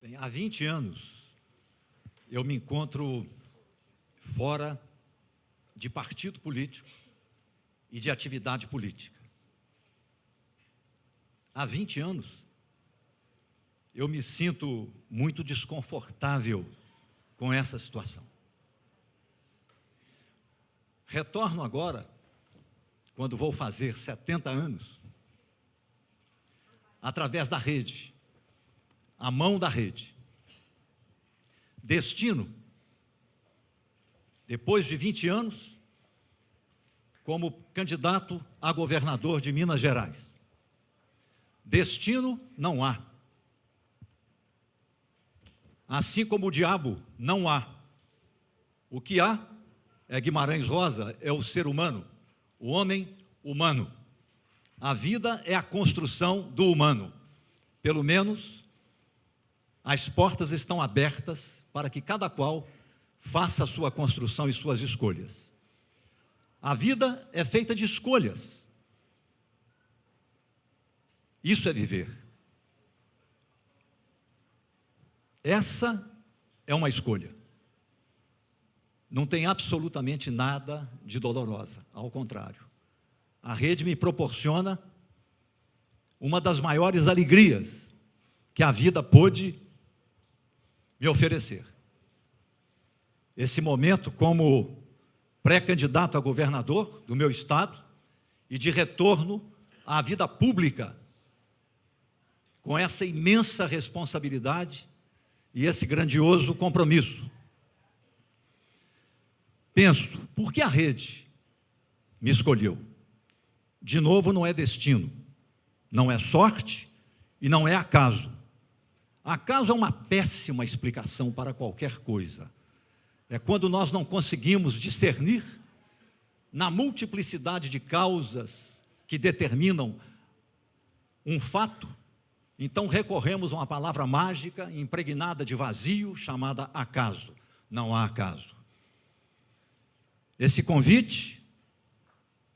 Bem, há 20 anos eu me encontro fora de partido político e de atividade política. Há 20 anos eu me sinto muito desconfortável com essa situação. Retorno agora, quando vou fazer 70 anos, através da rede, a mão da rede. Destino, depois de 20 anos, como candidato a governador de Minas Gerais. Destino não há. Assim como o diabo não há. O que há é Guimarães Rosa, é o ser humano, o homem humano. A vida é a construção do humano. Pelo menos, as portas estão abertas para que cada qual faça a sua construção e suas escolhas. A vida é feita de escolhas. Isso é viver. Essa é uma escolha. Não tem absolutamente nada de dolorosa, ao contrário. A rede me proporciona uma das maiores alegrias que a vida pôde me oferecer. Esse momento como pré-candidato a governador do meu estado e de retorno à vida pública, com essa imensa responsabilidade e esse grandioso compromisso. Penso, por que a rede me escolheu? De novo, não é destino, não é sorte e não é acaso. Acaso é uma péssima explicação para qualquer coisa. É quando nós não conseguimos discernir na multiplicidade de causas que determinam um fato, então recorremos a uma palavra mágica impregnada de vazio chamada acaso. Não há acaso. Esse convite,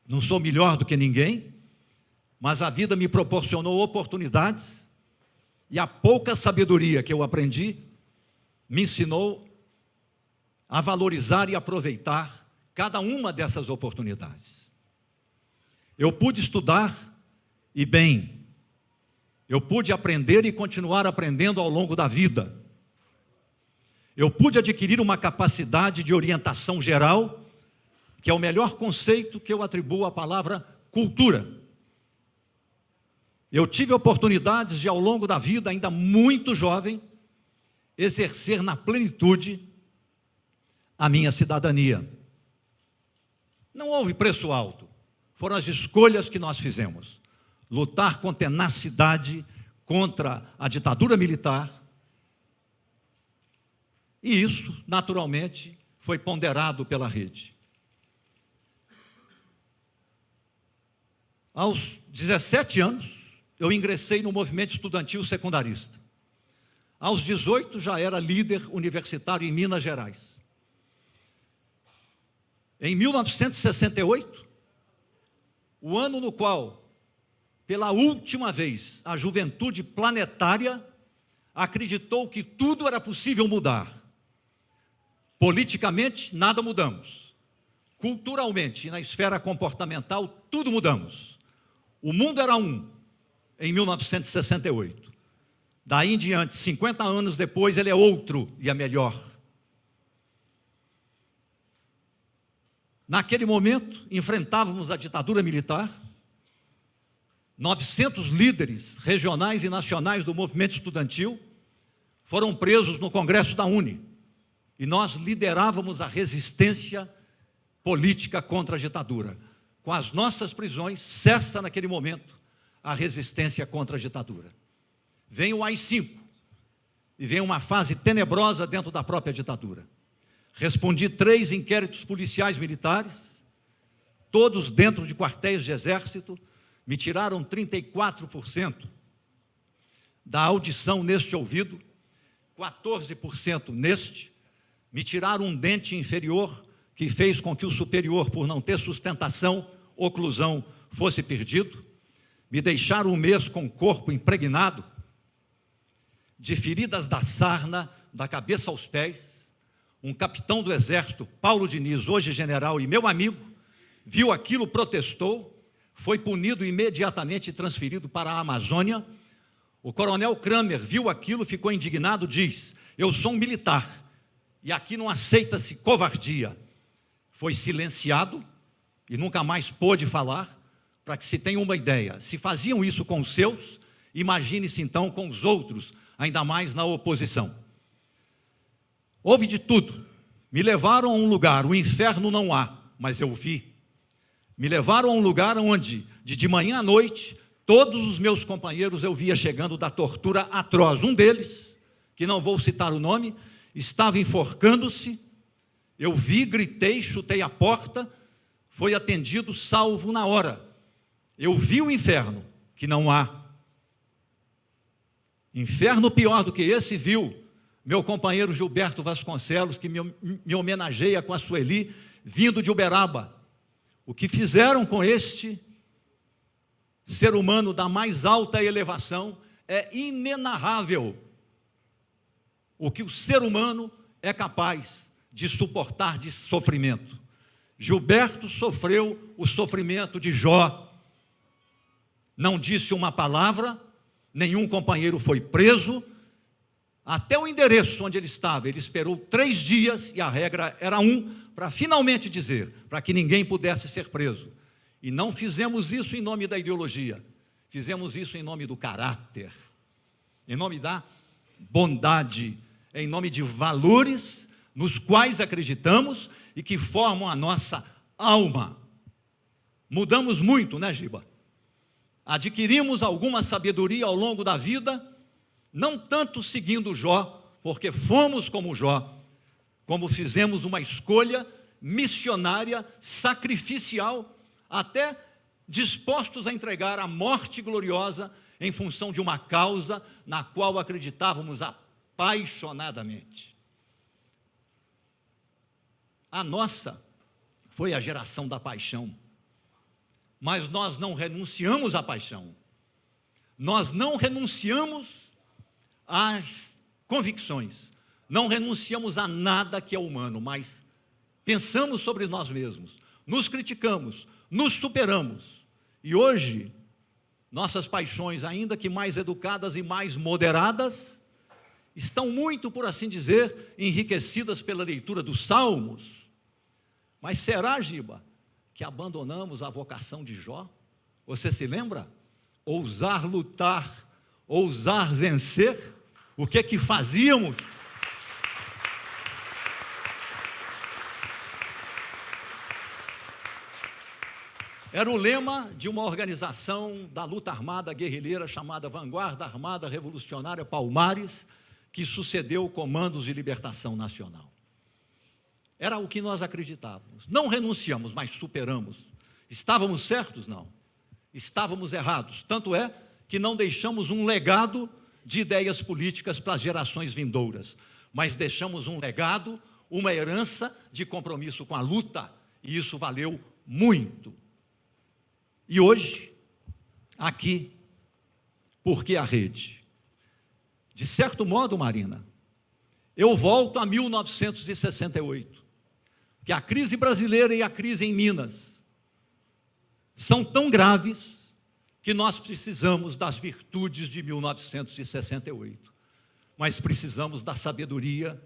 não sou melhor do que ninguém, mas a vida me proporcionou oportunidades e a pouca sabedoria que eu aprendi me ensinou a valorizar e aproveitar cada uma dessas oportunidades. Eu pude estudar e bem, eu pude aprender e continuar aprendendo ao longo da vida. Eu pude adquirir uma capacidade de orientação geral, que é o melhor conceito que eu atribuo à palavra cultura. Eu tive oportunidades de, ao longo da vida, ainda muito jovem, exercer na plenitude a minha cidadania. Não houve preço alto, foram as escolhas que nós fizemos. Lutar com tenacidade contra a ditadura militar, e isso, naturalmente, foi ponderado pela rede. Aos 17 anos, eu ingressei no movimento estudantil secundarista. Aos 18, já era líder universitário em Minas Gerais. Em 1968, o ano no qual, pela última vez, a juventude planetária acreditou que tudo era possível mudar. Politicamente, nada mudamos. Culturalmente, e na esfera comportamental, tudo mudamos. O mundo era um, em 1968. Daí em diante, 50 anos depois, ele é outro e é melhor. Naquele momento, enfrentávamos a ditadura militar, 900 líderes regionais e nacionais do movimento estudantil foram presos no Congresso da UNE, e nós liderávamos a resistência política contra a ditadura. Com as nossas prisões, cessa naquele momento a resistência contra a ditadura. Vem o AI-5, e vem uma fase tenebrosa dentro da própria ditadura. Respondi 3 inquéritos policiais militares, todos dentro de quartéis de exército, me tiraram 34% da audição neste ouvido, 14% neste, me tiraram um dente inferior, que fez com que o superior, por não ter sustentação, oclusão, fosse perdido, me deixaram um mês com o corpo impregnado, de feridas da sarna, da cabeça aos pés, um capitão do exército, Paulo Diniz, hoje general e meu amigo, viu aquilo, protestou, foi punido imediatamente e transferido para a Amazônia. O coronel Kramer viu aquilo, ficou indignado, diz: eu sou um militar, e aqui não aceita-se covardia. Foi silenciado e nunca mais pôde falar, para que se tenha uma ideia. Se faziam isso com os seus, imagine-se então com os outros, ainda mais na oposição. Houve de tudo. Me levaram a um lugar, o inferno não há, mas eu vi. Me levaram a um lugar onde, de manhã à noite, todos os meus companheiros eu via chegando da tortura atroz. Um deles, que não vou citar o nome, estava enforcando-se. Eu vi, gritei, chutei a porta, foi atendido, salvo na hora. Eu vi o inferno, que não há. Inferno pior do que esse viu meu companheiro Gilberto Vasconcelos, que me homenageia com a Sueli, vindo de Uberaba. O que fizeram com este ser humano da mais alta elevação é inenarrável. O que o ser humano é capaz de suportar de sofrimento. Gilberto sofreu o sofrimento de Jó. Não disse uma palavra, nenhum companheiro foi preso. Até o endereço onde ele estava, ele esperou 3 dias, e a regra era 1, para finalmente dizer, para que ninguém pudesse ser preso. E não fizemos isso em nome da ideologia, fizemos isso em nome do caráter, em nome da bondade, em nome de valores nos quais acreditamos e que formam a nossa alma. Mudamos muito, né, Giba? Adquirimos alguma sabedoria ao longo da vida, não tanto seguindo Jó, porque fomos como Jó, como fizemos uma escolha missionária, sacrificial, até dispostos a entregar a morte gloriosa em função de uma causa na qual acreditávamos apaixonadamente. A nossa foi a geração da paixão, mas nós não renunciamos à paixão, nós não renunciamos às convicções, não renunciamos a nada que é humano, mas pensamos sobre nós mesmos, nos criticamos, nos superamos. E hoje, nossas paixões, ainda que mais educadas e mais moderadas, estão muito, por assim dizer, enriquecidas pela leitura dos Salmos. Mas será, Giba, que abandonamos a vocação de Jó? Você se lembra? Ousar lutar, ousar vencer. O que é que fazíamos? Era o lema de uma organização da luta armada guerrilheira chamada Vanguarda Armada Revolucionária Palmares, que sucedeu Comandos de Libertação Nacional. Era o que nós acreditávamos. Não renunciamos, mas superamos. Estávamos certos? Não. Estávamos errados. Tanto é que não deixamos um legado de ideias políticas para as gerações vindouras, mas deixamos um legado, uma herança de compromisso com a luta, e isso valeu muito. E hoje, aqui, por que a rede? De certo modo, Marina, eu volto a 1968, que a crise brasileira e a crise em Minas são tão graves que nós precisamos das virtudes de 1968, mas precisamos da sabedoria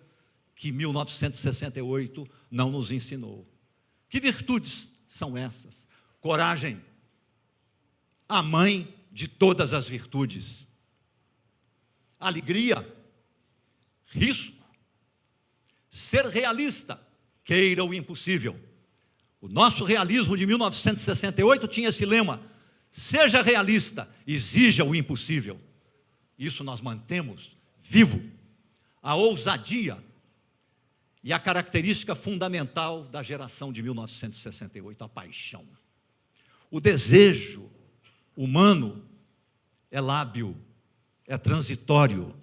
que 1968 não nos ensinou. Que virtudes são essas? Coragem, a mãe de todas as virtudes. Alegria, risco, ser realista, queira o impossível. O nosso realismo de 1968 tinha esse lema: seja realista, exija o impossível. Isso nós mantemos vivo. A ousadia e a característica fundamental da geração de 1968, a paixão. O desejo humano é lábil, é transitório.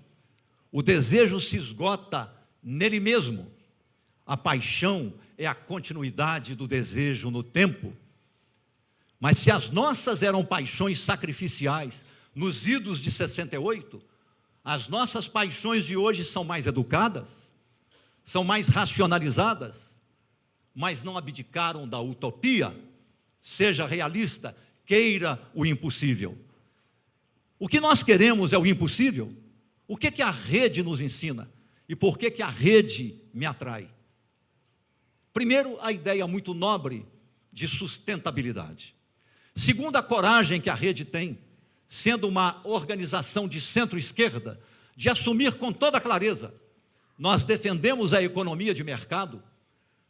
O desejo se esgota nele mesmo. A paixão é a continuidade do desejo no tempo. Mas se as nossas eram paixões sacrificiais nos idos de 68, As nossas paixões de hoje são mais educadas, são mais racionalizadas, mas não abdicaram da utopia. Seja realista, queira o impossível. O que nós queremos é o impossível. O que a rede nos ensina? E por que a rede me atrai? Primeiro, a ideia muito nobre de sustentabilidade. Segundo, a coragem que a rede tem, sendo uma organização de centro-esquerda, de assumir com toda clareza: nós defendemos a economia de mercado,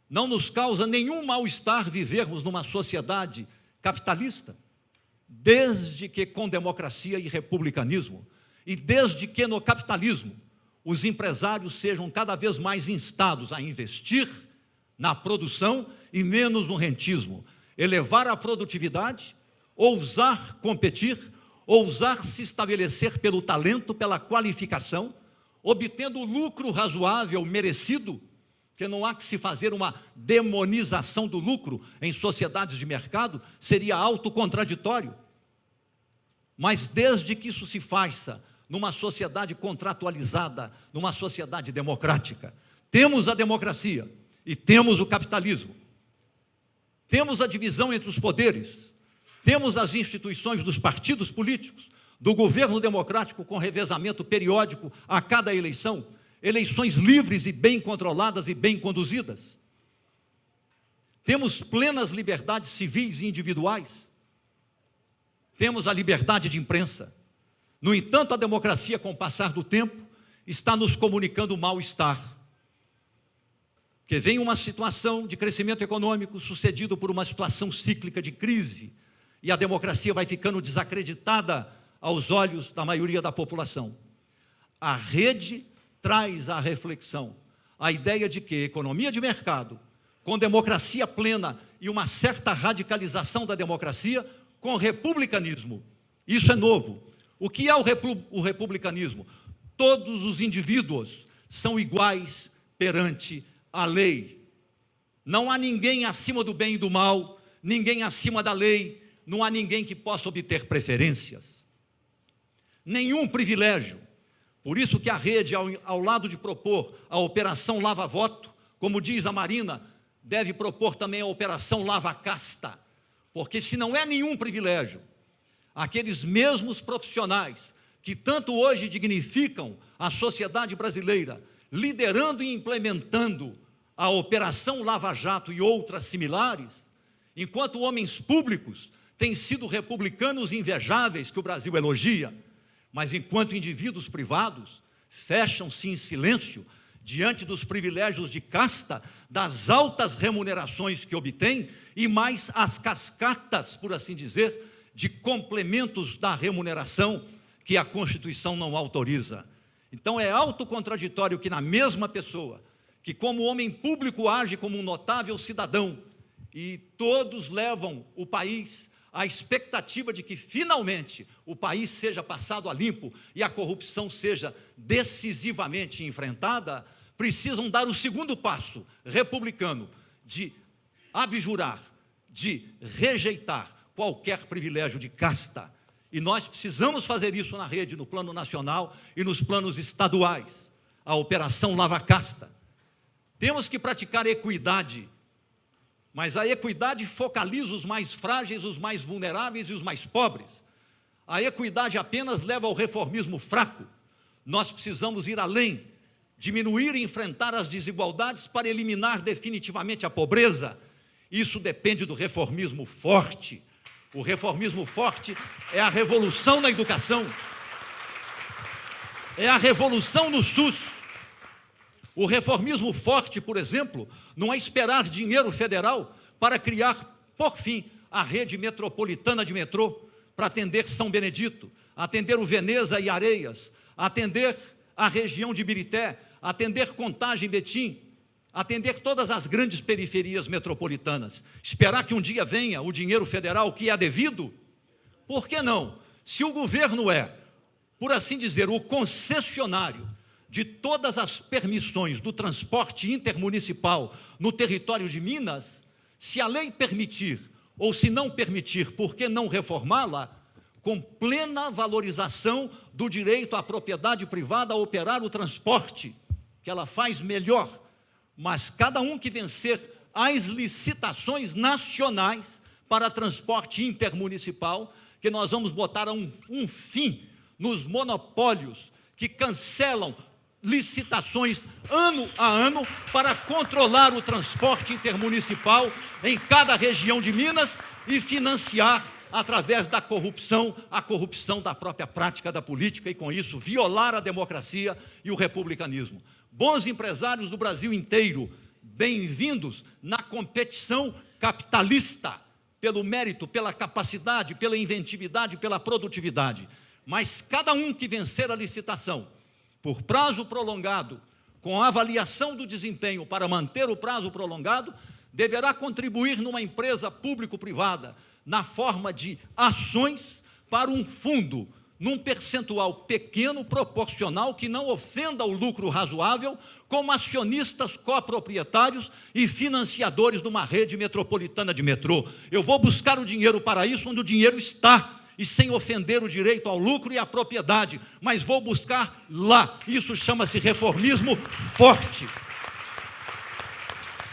não nos causa nenhum mal-estar vivermos numa sociedade capitalista, desde que com democracia e republicanismo, e desde que no capitalismo os empresários sejam cada vez mais instados a investir na produção e menos no rentismo, elevar a produtividade, ousar competir, ousar se estabelecer pelo talento, pela qualificação, obtendo lucro razoável, merecido, que não há que se fazer uma demonização do lucro em sociedades de mercado, seria autocontraditório. Mas desde que isso se faça numa sociedade contratualizada, numa sociedade democrática, temos a democracia e temos o capitalismo, temos a divisão entre os poderes, temos as instituições dos partidos políticos, do governo democrático com revezamento periódico a cada eleição, eleições livres e bem controladas e bem conduzidas. Temos plenas liberdades civis e individuais. Temos a liberdade de imprensa. No entanto, a democracia, com o passar do tempo, está nos comunicando mal-estar. Que vem uma situação de crescimento econômico sucedido por uma situação cíclica de crise, e a democracia vai ficando desacreditada aos olhos da maioria da população. A rede traz à reflexão a ideia de que economia de mercado, com democracia plena e uma certa radicalização da democracia, com republicanismo. Isso é novo. O que é o republicanismo? Todos os indivíduos são iguais perante a lei. Não há ninguém acima do bem e do mal, ninguém acima da lei, não há ninguém que possa obter preferências. Nenhum privilégio. Por isso que a rede, ao lado de propor a Operação Lava Voto, como diz a Marina, deve propor também a Operação Lava Casta, porque se não é nenhum privilégio, aqueles mesmos profissionais que tanto hoje dignificam a sociedade brasileira, liderando e implementando a Operação Lava Jato e outras similares, enquanto homens públicos têm sido republicanos invejáveis que o Brasil elogia, mas enquanto indivíduos privados fecham-se em silêncio diante dos privilégios de casta, das altas remunerações que obtêm e mais as cascatas, por assim dizer, de complementos da remuneração que a Constituição não autoriza. Então é autocontraditório que na mesma pessoa, que como homem público age como um notável cidadão, e todos levam o país à expectativa de que finalmente o país seja passado a limpo e a corrupção seja decisivamente enfrentada, precisam dar o segundo passo republicano de abjurar, de rejeitar qualquer privilégio de casta. E nós precisamos fazer isso na rede, no plano nacional e nos planos estaduais. A Operação Lava Casta. Temos que praticar equidade, mas a equidade focaliza os mais frágeis, os mais vulneráveis e os mais pobres. A equidade apenas leva ao reformismo fraco. Nós precisamos ir além, diminuir e enfrentar as desigualdades para eliminar definitivamente a pobreza. Isso depende do reformismo forte. O reformismo forte é a revolução na educação, é a revolução no SUS. O reformismo forte, por exemplo, não é esperar dinheiro federal para criar, por fim, a rede metropolitana de metrô, para atender São Benedito, atender o Veneza e Areias, atender a região de Ibirité, atender Contagem e Betim, atender todas as grandes periferias metropolitanas. Esperar que um dia venha o dinheiro federal que é devido? Por que não? Se o governo é, por assim dizer, o concessionário de todas as permissões do transporte intermunicipal no território de Minas, se a lei permitir, ou se não permitir, por que não reformá-la? com plena valorização do direito à propriedade privada a operar o transporte, que ela faz melhor. Mas cada um que vencer as licitações nacionais para transporte intermunicipal, que nós vamos botar um fim nos monopólios que cancelam licitações ano a ano para controlar o transporte intermunicipal em cada região de Minas e financiar, através da corrupção, a corrupção da própria prática da política e, com isso, violar a democracia e o republicanismo. Bons empresários do Brasil inteiro, bem-vindos na competição capitalista, pelo mérito, pela capacidade, pela inventividade, pela produtividade. Mas cada um que vencer a licitação por prazo prolongado, com avaliação do desempenho para manter o prazo prolongado, deverá contribuir numa empresa público-privada, na forma de ações para um fundo, num percentual pequeno, proporcional, que não ofenda o lucro razoável, como acionistas coproprietários e financiadores de uma rede metropolitana de metrô. Eu vou buscar o dinheiro para isso onde o dinheiro está, e sem ofender o direito ao lucro e à propriedade, mas vou buscar lá. Isso chama-se reformismo forte.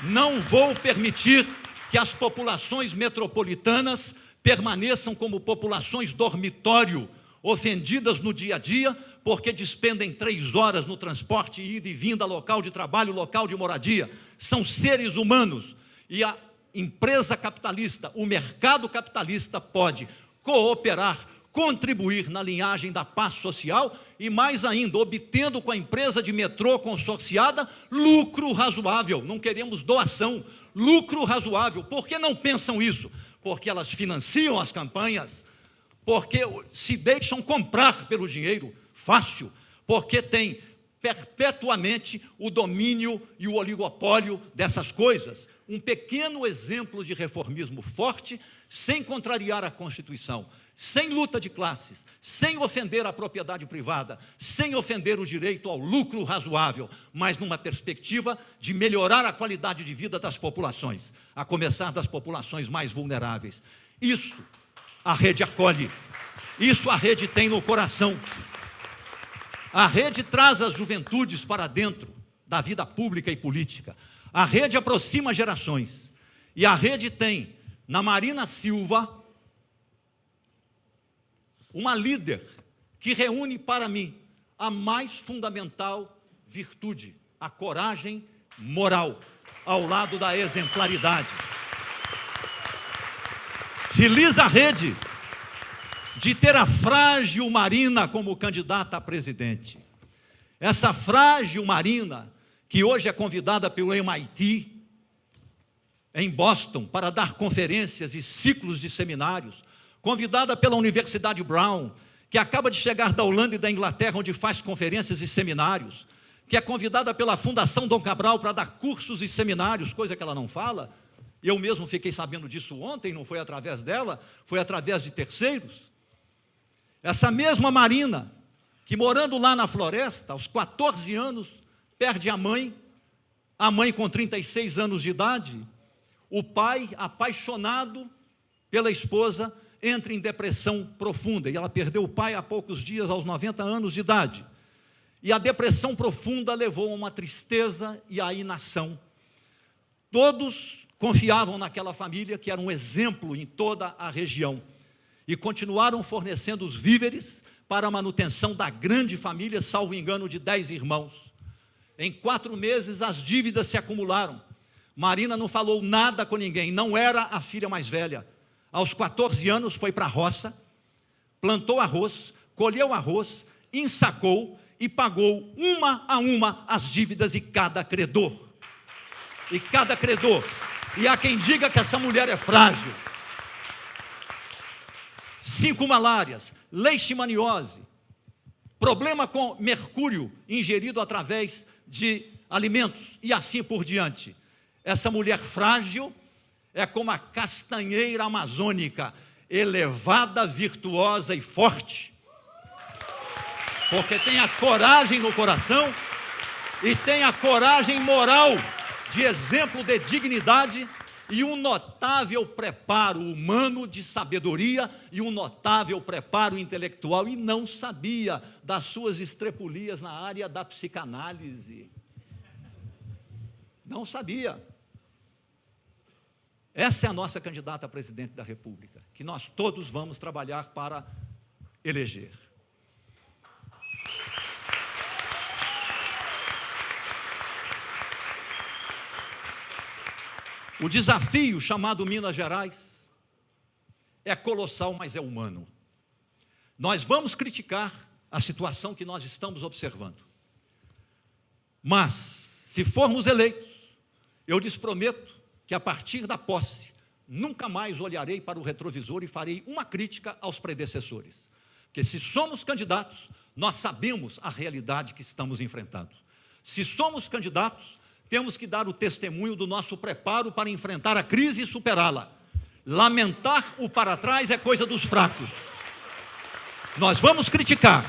Não vou permitir que as populações metropolitanas permaneçam como populações dormitório, ofendidas no dia a dia, porque despendem 3 horas no transporte, ida e vinda, local de trabalho, local de moradia. São seres humanos. E a empresa capitalista, o mercado capitalista pode cooperar, contribuir na linhagem da paz social e, mais ainda, obtendo com a empresa de metrô consorciada lucro razoável. Não queremos doação, lucro razoável. Por que não pensam isso? Porque elas financiam as campanhas, porque se deixam comprar pelo dinheiro fácil, porque tem perpetuamente o domínio e o oligopólio dessas coisas. Um pequeno exemplo de reformismo forte, sem contrariar a Constituição, sem luta de classes, sem ofender a propriedade privada, sem ofender o direito ao lucro razoável, mas numa perspectiva de melhorar a qualidade de vida das populações, a começar das populações mais vulneráveis. Isso a rede acolhe, isso a rede tem no coração. A rede traz as juventudes para dentro da vida pública e política. A rede aproxima gerações. E a rede tem, na Marina Silva, uma líder que reúne para mim a mais fundamental virtude, a coragem moral, ao lado da exemplaridade. Feliz a rede de ter a frágil Marina como candidata a presidente. Essa frágil Marina, que hoje é convidada pelo MIT, em Boston, para dar conferências e ciclos de seminários, convidada pela Universidade Brown, que acaba de chegar da Holanda e da Inglaterra, onde faz conferências e seminários, que é convidada pela Fundação Dom Cabral para dar cursos e seminários, coisa que ela não fala. Eu mesmo fiquei sabendo disso ontem, não foi através dela, foi através de terceiros. Essa mesma Marina, que morando lá na floresta, aos 14 anos, perde a mãe com 36 anos de idade, o pai, apaixonado pela esposa, entra em depressão profunda, e ela perdeu o pai há poucos dias, aos 90 anos de idade, e a depressão profunda levou a uma tristeza e a inação. Todos confiavam naquela família, que era um exemplo em toda a região, e continuaram fornecendo os víveres para a manutenção da grande família, salvo engano, de 10 irmãos. Em 4 meses, as dívidas se acumularam. Marina não falou nada com ninguém, não era a filha mais velha. Aos 14 anos, foi para a roça, plantou arroz, colheu arroz, ensacou e pagou uma a uma as dívidas de cada credor. E cada credor. E há quem diga que essa mulher é frágil. 5 malárias, leishmaniose, problema com mercúrio ingerido através de alimentos e assim por diante. Essa mulher frágil é como a castanheira amazônica, elevada, virtuosa e forte, porque tem a coragem no coração e tem a coragem moral de exemplo de dignidade e um notável preparo humano de sabedoria e um notável preparo intelectual, e não sabia das suas estrepulias na área da psicanálise. Não sabia. Essa é a nossa candidata a presidente da República, que nós todos vamos trabalhar para eleger. O desafio chamado Minas Gerais é colossal, mas é humano. Nós vamos criticar a situação que nós estamos observando. Mas, se formos eleitos, eu lhes prometo que a partir da posse, nunca mais olharei para o retrovisor e farei uma crítica aos predecessores. Porque se somos candidatos, nós sabemos a realidade que estamos enfrentando. Se somos candidatos, temos que dar o testemunho do nosso preparo para enfrentar a crise e superá-la. Lamentar o para trás é coisa dos fracos. Nós vamos criticar,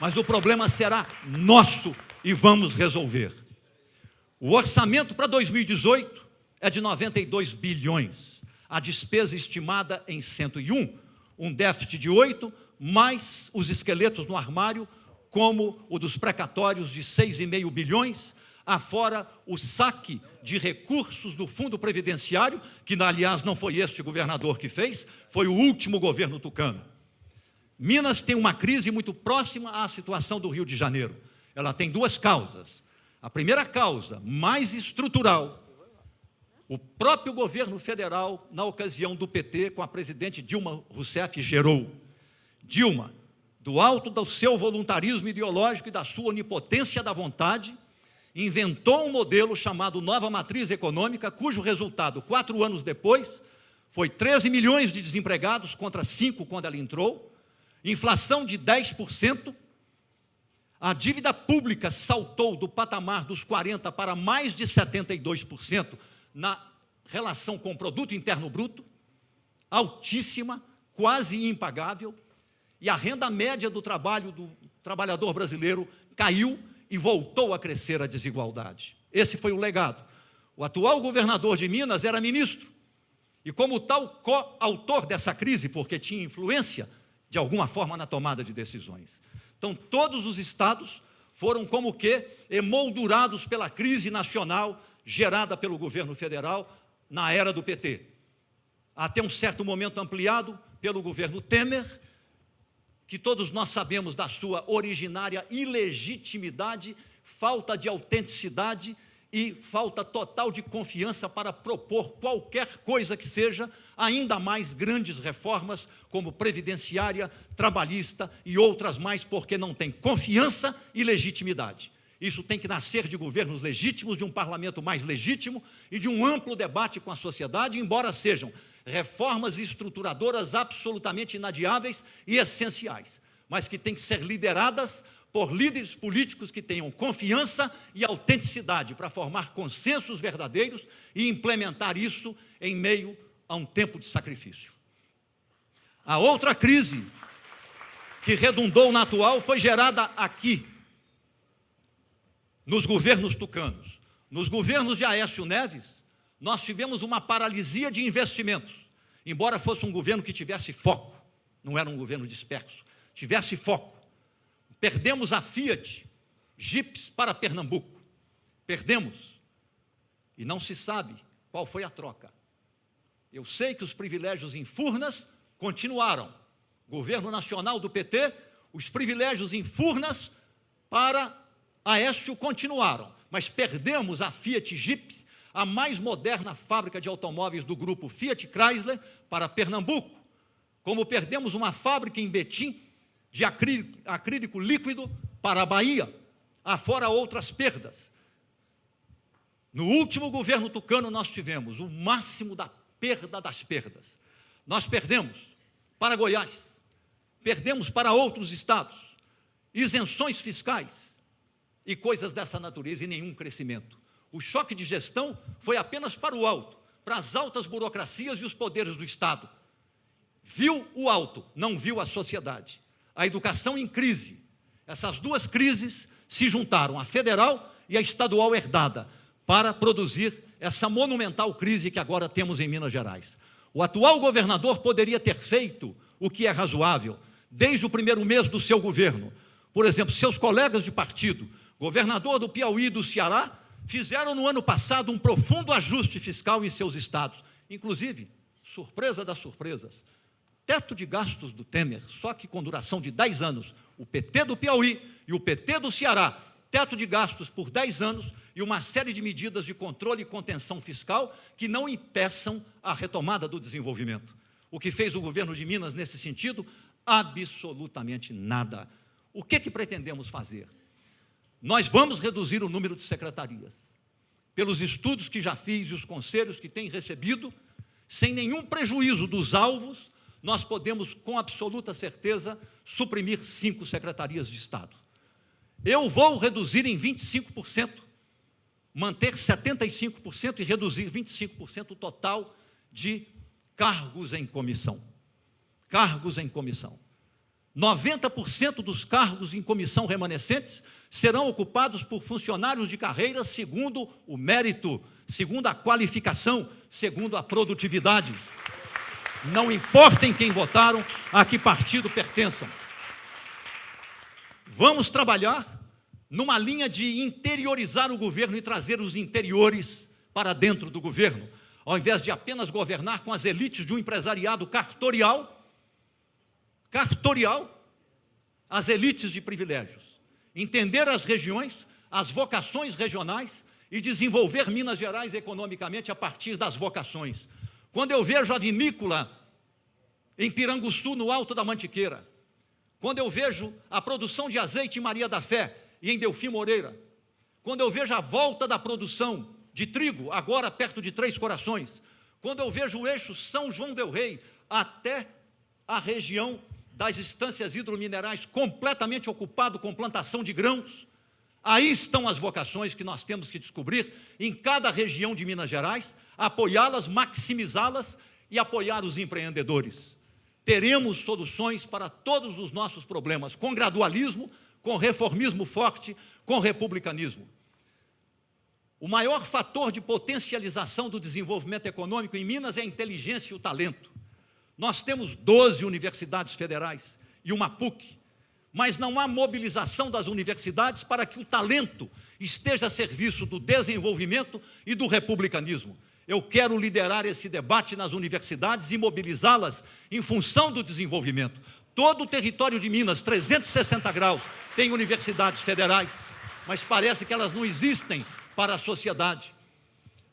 mas o problema será nosso e vamos resolver. O orçamento para 2018 é de 92 bilhões, a despesa estimada em 101, um déficit de 8, mais os esqueletos no armário, como o dos precatórios de 6,5 bilhões, afora o saque de recursos do Fundo Previdenciário, que, aliás, não foi este governador que fez, foi o último governo tucano. Minas tem uma crise muito próxima à situação do Rio de Janeiro. Ela tem duas causas. A primeira causa, mais estrutural, o próprio governo federal, na ocasião do PT, com a presidente Dilma Rousseff, gerou. Dilma, do alto do seu voluntarismo ideológico e da sua onipotência da vontade, inventou um modelo chamado Nova Matriz Econômica, cujo resultado, 4 anos depois, foi 13 milhões de desempregados contra 5 quando ela entrou, inflação de 10%, a dívida pública saltou do patamar dos 40% para mais de 72%, na relação com o produto interno bruto, altíssima, quase impagável, e a renda média do trabalho do trabalhador brasileiro caiu e voltou a crescer a desigualdade. Esse foi o legado. O atual governador de Minas era ministro, e como tal coautor dessa crise, porque tinha influência, de alguma forma, na tomada de decisões. Então, todos os estados foram como que emoldurados pela crise nacional gerada pelo governo federal na era do PT. Até um certo momento ampliado pelo governo Temer, que todos nós sabemos da sua originária ilegitimidade, falta de autenticidade e falta total de confiança para propor qualquer coisa que seja, ainda mais grandes reformas como previdenciária, trabalhista e outras mais, porque não tem confiança e legitimidade. Isso tem que nascer de governos legítimos, de um parlamento mais legítimo e de um amplo debate com a sociedade, embora sejam reformas estruturadoras absolutamente inadiáveis e essenciais, mas que têm que ser lideradas por líderes políticos que tenham confiança e autenticidade para formar consensos verdadeiros e implementar isso em meio a um tempo de sacrifício. A outra crise que redundou na atual foi gerada aqui, nos governos tucanos. Nos governos de Aécio Neves, nós tivemos uma paralisia de investimentos, embora fosse um governo que tivesse foco, não era um governo disperso, tivesse foco. Perdemos a Fiat Jeeps para Pernambuco, perdemos, e não se sabe qual foi a troca. Eu sei que os privilégios em Furnas continuaram, governo nacional do PT, os privilégios em Furnas para Aécio continuaram, mas perdemos a Fiat Jeep, a mais moderna fábrica de automóveis do grupo Fiat Chrysler, para Pernambuco, como perdemos uma fábrica em Betim de acrílico líquido para a Bahia, afora outras perdas. No último governo tucano nós tivemos o máximo da perda das perdas. Nós perdemos para Goiás, perdemos para outros estados, isenções fiscais e coisas dessa natureza e nenhum crescimento. O choque de gestão foi apenas para o alto, para as altas burocracias e os poderes do Estado. Viu o alto, não viu a sociedade. A educação em crise. Essas duas crises se juntaram, a federal e a estadual herdada, para produzir essa monumental crise que agora temos em Minas Gerais. O atual governador poderia ter feito o que é razoável, desde o primeiro mês do seu governo. Por exemplo, seus colegas de partido, governador do Piauí e do Ceará, fizeram no ano passado um profundo ajuste fiscal em seus estados. Inclusive, surpresa das surpresas, teto de gastos do Temer, só que com duração de 10 anos. O PT do Piauí e o PT do Ceará, teto de gastos por 10 anos e uma série de medidas de controle e contenção fiscal que não impeçam a retomada do desenvolvimento. O que fez o governo de Minas nesse sentido? Absolutamente nada. O que pretendemos fazer? Nós vamos reduzir o número de secretarias. Pelos estudos que já fiz e os conselhos que tenho recebido, sem nenhum prejuízo dos alvos, nós podemos, com absoluta certeza, suprimir 5 secretarias de Estado. Eu vou reduzir em 25%, manter 75% e reduzir 25% o total de cargos em comissão. Cargos em comissão. 90% dos cargos em comissão remanescentes serão ocupados por funcionários de carreira segundo o mérito, segundo a qualificação, segundo a produtividade. Não importa em quem votaram, a que partido pertençam. Vamos trabalhar numa linha de interiorizar o governo e trazer os interiores para dentro do governo, ao invés de apenas governar com as elites de um empresariado cartorial, as elites de privilégios. Entender as regiões, as vocações regionais e desenvolver Minas Gerais economicamente a partir das vocações. Quando eu vejo a vinícola em Piranguçu, no Alto da Mantiqueira, quando eu vejo a produção de azeite em Maria da Fé e em Delfim Moreira, quando eu vejo a volta da produção de trigo, agora perto de Três Corações, quando eu vejo o eixo São João del Rei até a região das estâncias hidrominerais completamente ocupado com plantação de grãos, aí estão as vocações que nós temos que descobrir em cada região de Minas Gerais, apoiá-las, maximizá-las e apoiar os empreendedores. Teremos soluções para todos os nossos problemas, com gradualismo, com reformismo forte, com republicanismo. O maior fator de potencialização do desenvolvimento econômico em Minas é a inteligência e o talento. Nós temos 12 universidades federais e uma PUC, mas não há mobilização das universidades para que o talento esteja a serviço do desenvolvimento e do republicanismo. Eu quero liderar esse debate nas universidades e mobilizá-las em função do desenvolvimento. Todo o território de Minas, 360 graus, tem universidades federais, mas parece que elas não existem para a sociedade.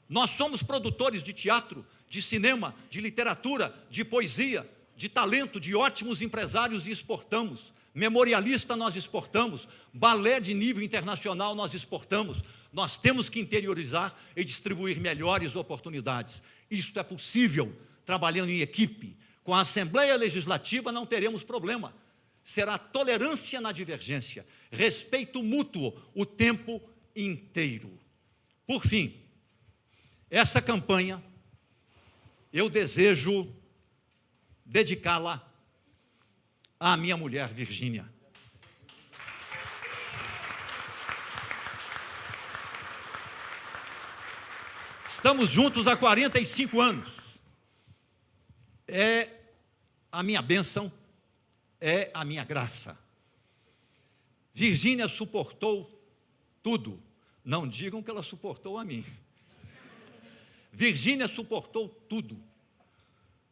Nós somos produtores de teatro, de cinema, de literatura, de poesia, de talento, de ótimos empresários e exportamos. Memorialista nós exportamos, balé de nível internacional nós exportamos. Nós temos que interiorizar e distribuir melhores oportunidades. Isto é possível trabalhando em equipe. Com a Assembleia Legislativa não teremos problema. Será tolerância na divergência, respeito mútuo o tempo inteiro. Por fim, essa campanha eu desejo dedicá-la à minha mulher, Virgínia. Estamos juntos há 45 anos. É a minha bênção, é a minha graça. Virgínia suportou tudo. Não digam que ela suportou a mim. Virgínia suportou tudo.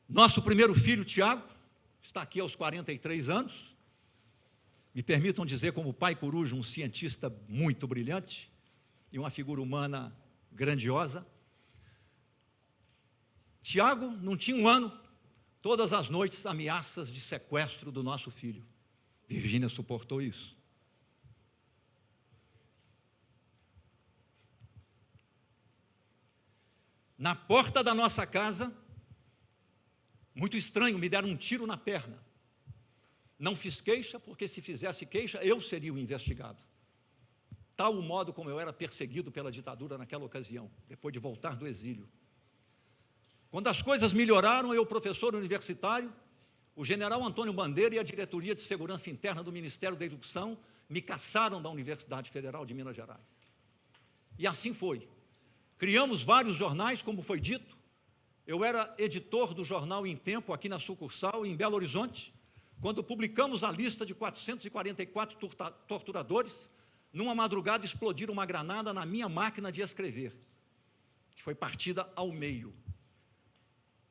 Nosso primeiro filho, Tiago, está aqui aos 43 anos. Me permitam dizer, como pai coruja, um cientista muito brilhante e uma figura humana grandiosa. Tiago não tinha um ano, todas as noites ameaças de sequestro do nosso filho. Virgínia suportou isso. Na porta da nossa casa, muito estranho, me deram um tiro na perna. Não fiz queixa, porque se fizesse queixa, eu seria o investigado. Tal o modo como eu era perseguido pela ditadura naquela ocasião, depois de voltar do exílio. Quando as coisas melhoraram, eu, professor universitário, o general Antônio Bandeira e a diretoria de segurança interna do Ministério da Educação me caçaram da Universidade Federal de Minas Gerais. E assim foi. Criamos vários jornais, como foi dito. Eu era editor do jornal Em Tempo, aqui na sucursal, em Belo Horizonte, quando publicamos a lista de 444 torturadores. Numa madrugada explodiram uma granada na minha máquina de escrever, que foi partida ao meio.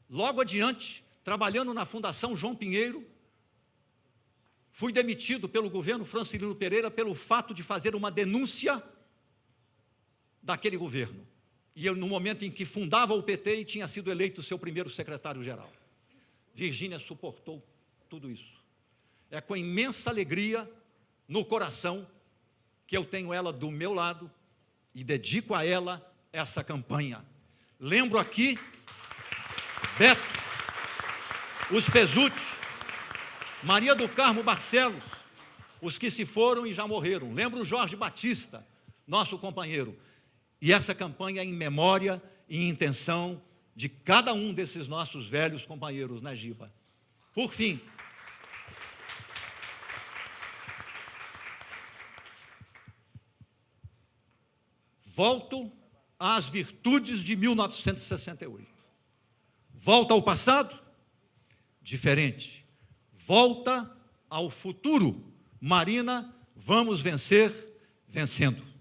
Logo adiante, trabalhando na Fundação João Pinheiro, fui demitido pelo governo Francelino Pereira pelo fato de fazer uma denúncia daquele governo. E eu, no momento em que fundava o PT e tinha sido eleito seu primeiro secretário-geral. Virgínia suportou tudo isso. É com imensa alegria no coração que eu tenho ela do meu lado e dedico a ela essa campanha. Lembro aqui Beto, os Pesutti, Maria do Carmo Barcelos, os que se foram e já morreram. Lembro o Jorge Batista, nosso companheiro. E essa campanha é em memória e em intenção de cada um desses nossos velhos companheiros, né, Giba? Por fim, volto às virtudes de 1968. Volta ao passado? Diferente. Volta ao futuro. Marina, vamos vencer vencendo.